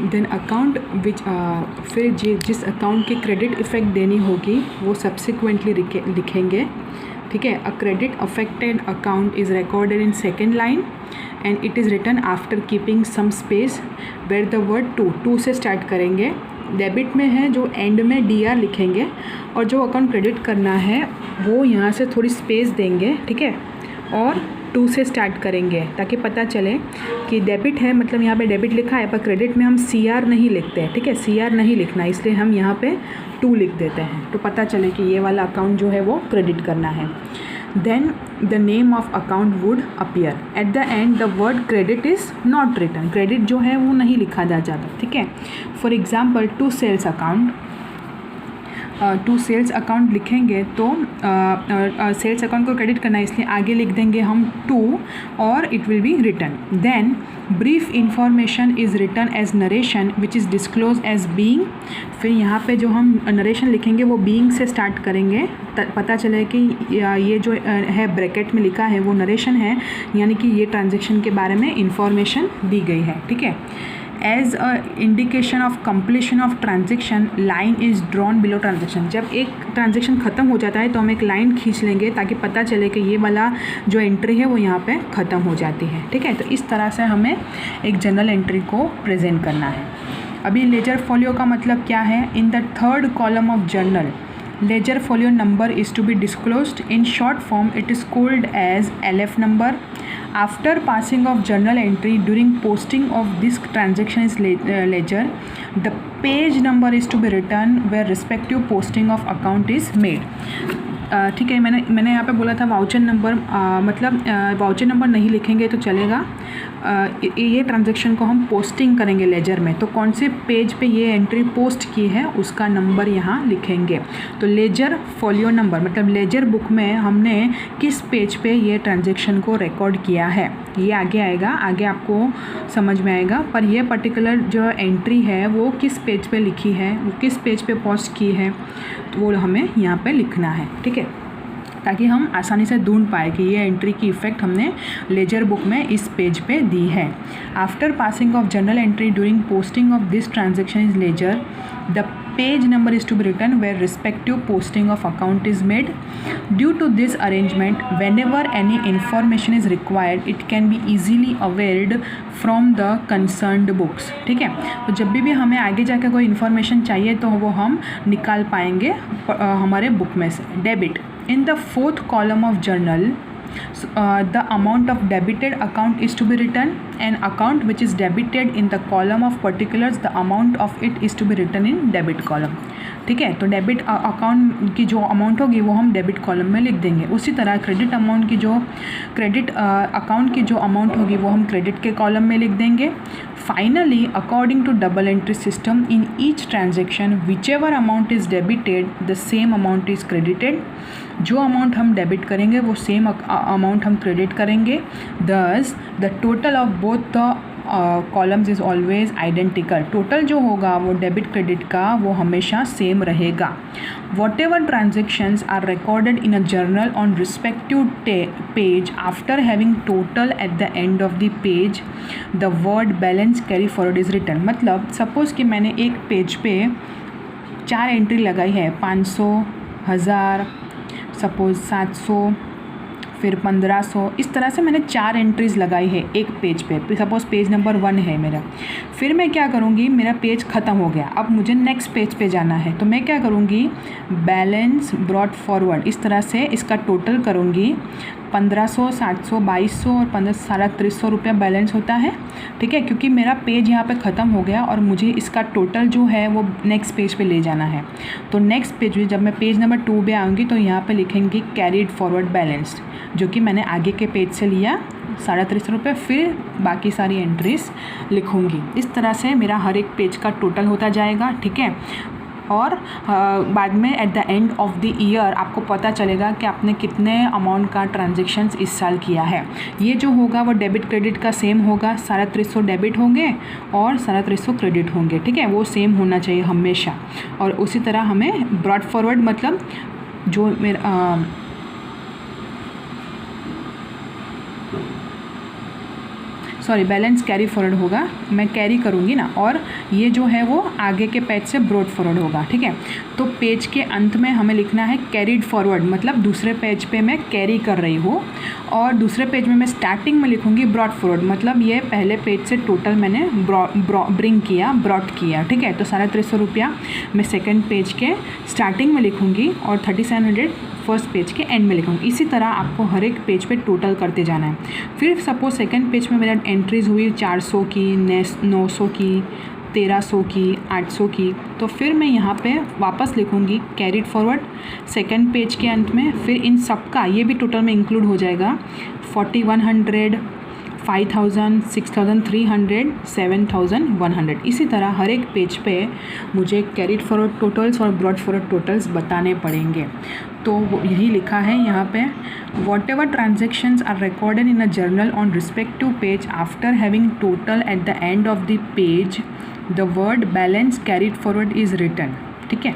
Then account which फिर जिस account की क्रेडिट इफ़ेक्ट देनी होगी वो सब्सिक्वेंटली लिखेंगे, ठीक है। A credit affected account is recorded in second line and it is written after keeping some space where the word to से स्टार्ट करेंगे। डेबिट में है जो एंड में DR लिखेंगे और जो अकाउंट क्रेडिट करना है वो यहाँ से थोड़ी स्पेस देंगे, ठीक है, और 2 से स्टार्ट करेंगे ताकि पता चले कि डेबिट है, मतलब यहाँ पे डेबिट लिखा है पर क्रेडिट में हम CR नहीं लिखते हैं, ठीक है। CR नहीं लिखना, इसलिए हम यहाँ पे 2 लिख देते हैं तो पता चले कि ये वाला अकाउंट जो है वो क्रेडिट करना है। Then the name of account would appear at the end, the word credit is not written, credit जो है वो नहीं लिखा जाता, ठीक है। For example to sales account, to sales account लिखेंगे तो सेल्स अकाउंट को क्रेडिट करना है इसलिए आगे लिख देंगे हम 2 और it will be written. Then brief information is written as narration which is disclose as being, फिर यहाँ पे जो हम नरेशन लिखेंगे वो बीइंग से स्टार्ट करेंगे, पता चले कि ये जो है ब्रैकेट में लिखा है वो नरेशन है, यानी कि ये ट्रांजेक्शन के बारे में इंफॉर्मेशन दी गई है, ठीक है। As a indication of completion of transaction line is drawn below transaction, जब एक ट्रांजेक्शन ख़त्म हो जाता है तो हम एक लाइन खींच लेंगे ताकि पता चले कि ये वाला जो एंट्री है वो यहाँ पे ख़त्म हो जाती है, ठीक है। तो इस तरह से हमें एक जनरल एंट्री को प्रेजेंट करना है। अभी लेजर फोलियो का मतलब क्या है? In the third column of journal ledger folio number is to be disclosed. In short form it is called as LF number. After passing of journal entry during posting of this transaction is ledger, the page number is to be written where respective posting of account is made. ठीक है, मैंने यहाँ पे बोला था voucher number, मतलब voucher number नहीं लिखेंगे तो चलेगा। ये ट्रांजैक्शन को हम पोस्टिंग करेंगे लेजर में, तो कौन से पेज पे ये एंट्री पोस्ट की है उसका नंबर यहाँ लिखेंगे। तो लेजर फोलियो नंबर मतलब लेजर बुक में हमने किस पेज पे ये ट्रांजैक्शन को रिकॉर्ड किया है ये आगे आएगा, आगे आपको समझ में आएगा। पर ये पर्टिकुलर जो एंट्री है वो किस पेज पे लिखी है, वो किस पेज पे पोस्ट की है, तो वो हमें यहाँ पे लिखना है, ठीक है, ताकि हम आसानी से ढूंढ पाए कि ये एंट्री की इफ़ेक्ट हमने लेजर बुक में इस पेज पे दी है। After passing of general entry during posting of this transaction is ledger, the page number is to be written where respective posting of account is made. Due to this arrangement, whenever any information is required, it can be easily availed from the concerned books, ठीक है। तो जब भी हमें आगे जाकर कोई information चाहिए तो वो हम निकाल पाएंगे हमारे बुक में से। Debit in the fourth column of journal, the amount of debited account is to be written, and account which is debited in the column of particulars, the amount of it is to be written in debit column, ठीक है। तो debit account की जो amount होगी वो हम debit column में लिख देंगे। उसी तरह क्रेडिट अमाउंट की जो क्रेडिट अकाउंट की जो अमाउंट होगी वो हम क्रेडिट के कॉलम में लिख देंगे। Finally according to double entry system in each transaction whichever amount is debited the same amount is credited, जो अमाउंट हम डेबिट करेंगे वो सेम अमाउंट हम क्रेडिट करेंगे। Thus the total of both the columns is always identical, total जो होगा वो debit credit का वो हमेशा सेम रहेगा। Whatever transactions are recorded in a journal on respective page after having total at the end of the page, the word balance carry forward is written. मतलब suppose कि मैंने एक page पे 4 entry लगाई है, 500, 1000, suppose 700, फिर 1500, इस तरह से मैंने 4 एंट्रीज़ लगाई है एक पेज पे। सपोज़ पेज नंबर 1 है मेरा। फिर मैं क्या करूँगी, मेरा पेज ख़त्म हो गया, अब मुझे नेक्स्ट पेज पे जाना है, तो मैं क्या करूँगी, बैलेंस ब्रॉट फॉरवर्ड, इस तरह से इसका टोटल करूँगी। 1500, 700, 2200 और 350 रुपया बैलेंस होता है, ठीक है, क्योंकि मेरा पेज यहाँ पे ख़त्म हो गया और मुझे इसका टोटल जो है वो नेक्स्ट पेज पे ले जाना है। तो नेक्स्ट पेज में जब मैं पेज नंबर 2 पे आऊँगी तो यहाँ पे लिखेंगी कैरीड फॉरवर्ड बैलेंस, जो कि मैंने आगे के पेज से लिया 350 रुपये, फिर बाकी सारी एंट्रीज लिखूँगी। इस तरह से मेरा हर एक पेज का टोटल होता जाएगा, ठीक है। और बाद में eight the end of the year आपको पता चलेगा कि आपने कितने अमाउंट का ट्रांजेक्शन्स इस साल किया है। ये जो होगा वो डेबिट क्रेडिट का सेम होगा, 350 डेबिट होंगे और 350 क्रेडिट होंगे, ठीक है, वो सेम होना चाहिए हमेशा। और उसी तरह हमें ब्रॉड फॉरवर्ड मतलब जो सॉरी बैलेंस कैरी फॉरवर्ड होगा, मैं कैरी करूँगी ना, और ये जो है वो आगे के पेज से ब्रॉड फॉरवर्ड होगा, ठीक है। तो पेज के अंत में हमें लिखना है कैरीड फॉरवर्ड, मतलब दूसरे पेज पे मैं कैरी कर रही हूँ, और दूसरे पेज में मैं स्टार्टिंग में लिखूँगी ब्रॉड फॉरवर्ड, मतलब ये पहले पेज से टोटल मैंने ब्रिंग किया, ब्रॉड किया, ठीक है। तो 350 रुपया मैं सेकेंड पेज के स्टार्टिंग में लिखूँगी और 3700 फर्स्ट पेज के एंड में लिखूँगी। इसी तरह आपको हर एक पेज पे टोटल करते जाना है। फिर सपोज सेकंड पेज में मेरा एंट्रीज हुई 400 की, 900 की, 1300 की, 800 की, तो फिर मैं यहाँ पे वापस लिखूँगी कैरीड फॉरवर्ड सेकंड पेज के अंत में। फिर इन सब का ये भी टोटल में इंक्लूड हो जाएगा 4100, 5000, 6300, 7100। इसी तरह हर एक पेज पे मुझे कैरीड फॉरवर्ड टोटल्स और ब्रॉड फॉरवर्ड टोटल्स बताने पड़ेंगे। तो यही लिखा है यहाँ पे, whatever transactions are recorded in a journal on respective page after having total at the end of the page the word balance carried forward is written, ठीक है।